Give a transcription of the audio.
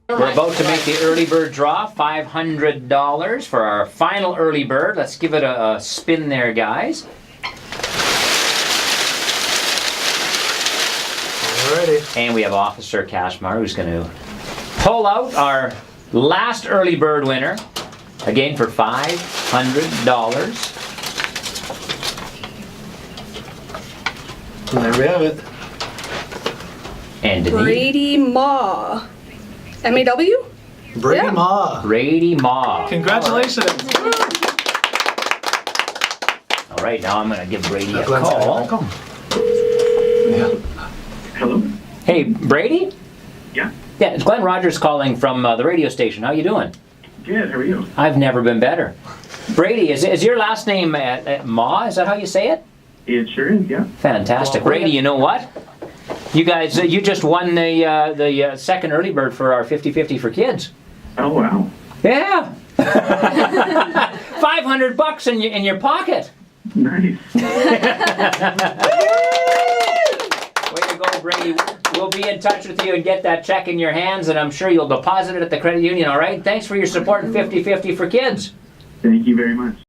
We're about to make the early bird draw, $500 for our final early bird. Let's give it a spin there, guys. Alrighty. And we have Officer Kashmar who's going to pull out our last early bird winner, again for $500. And there we have it. And Denise. Brady Ma. M-A-W? Brady Yeah. Ma. Brady Ma. Congratulations. All right, now I'm going to give Brady a Glenn's call. gonna come. Yeah. Hello? Hey, Brady? Yeah. Yeah, it's Glenn Rogers calling from the radio station. How you doing? Good, how are you? I've never been better. Brady, is your last name Ma? Is that how you say it? It sure is, yeah. Fantastic. Well, Brady, you know what? You guys, you just won the second early bird for our 50-50 for kids. Oh, wow. Yeah. $500 in your pocket. Nice. Way to go, Brady. We'll be in touch with you and get that check in your hands, and I'm sure you'll deposit it at the credit union, all right? Thanks for your support in 50-50 for kids. Thank you very much.